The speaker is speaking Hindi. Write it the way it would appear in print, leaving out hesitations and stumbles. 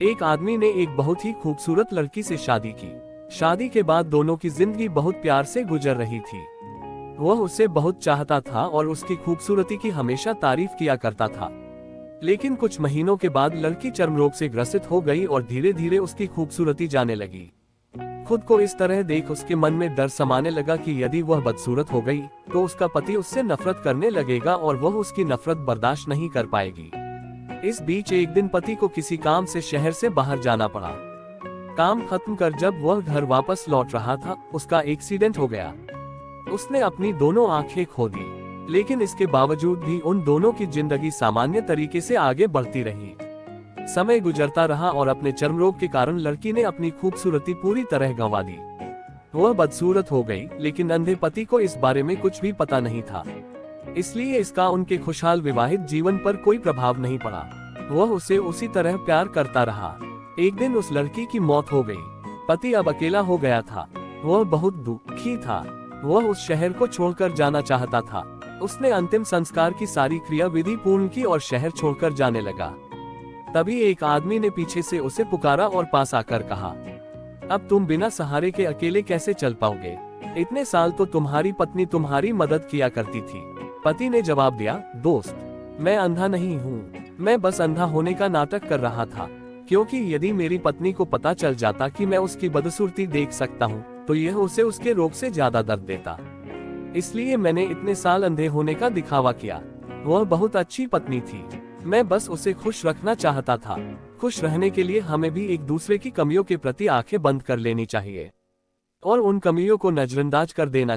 एक आदमी ने एक बहुत ही खूबसूरत लड़की से शादी की। शादी के बाद दोनों की जिंदगी बहुत प्यार से गुजर रही थी। वह उसे बहुत चाहता था और उसकी खूबसूरती की हमेशा तारीफ किया करता था। लेकिन कुछ महीनों के बाद लड़की चर्म रोग से ग्रसित हो गई और धीरे धीरे उसकी खूबसूरती जाने लगी। खुद को इस तरह देख उसके मन में डर समाने लगा कि यदि वह बदसूरत हो गई तो उसका पति उससे नफरत करने लगेगा और वह उसकी नफरत बर्दाश्त नहीं कर पाएगी। इस बीच एक दिन पति को किसी काम से शहर से बाहर जाना पड़ा। काम खत्म कर जब वह घर वापस लौट रहा था, उसका एक्सीडेंट हो गया। उसने अपनी दोनों आंखें खो दी, लेकिन इसके बावजूद भी उन दोनों की जिंदगी सामान्य तरीके से आगे बढ़ती रही। समय गुजरता रहा और अपने चर्म रोग के कारण लड़की ने अपनी खूबसूरती पूरी तरह गंवा दी। वह बदसूरत हो गई, लेकिन अंधे पति को इस बारे में कुछ भी पता नहीं था, इसलिए इसका उनके खुशहाल विवाहित जीवन पर कोई प्रभाव नहीं पड़ा। वह उसे उसी तरह प्यार करता रहा। एक दिन उस लड़की की मौत हो गई। पति अब अकेला हो गया था। वह बहुत दुखी था। वह उस शहर को छोड़कर जाना चाहता था। उसने अंतिम संस्कार की सारी क्रिया विधि पूर्ण की और शहर छोड़कर जाने लगा। तभी एक आदमी ने पीछे से उसे पुकारा और पास आकर कहा, अब तुम बिना सहारे के अकेले कैसे चल पाओगे? इतने साल तो तुम्हारी पत्नी तुम्हारी मदद किया करती थी। पति ने जवाब दिया, दोस्त, मैं अंधा नहीं हूँ, मैं बस अंधा होने का नाटक कर रहा था, क्योंकि यदि मेरी पत्नी को पता चल जाता कि मैं उसकी बदसूरती देख सकता हूँ तो यह उसे उसके रोग से ज्यादा दर्द देता। इसलिए मैंने इतने साल अंधे होने का दिखावा किया। वह बहुत अच्छी पत्नी थी, मैं बस उसे खुश रखना चाहता था। खुश रहने के लिए हमें भी एक दूसरे की कमियों के प्रति आंखें बंद कर लेनी चाहिए और उन कमियों को नजरअंदाज कर देना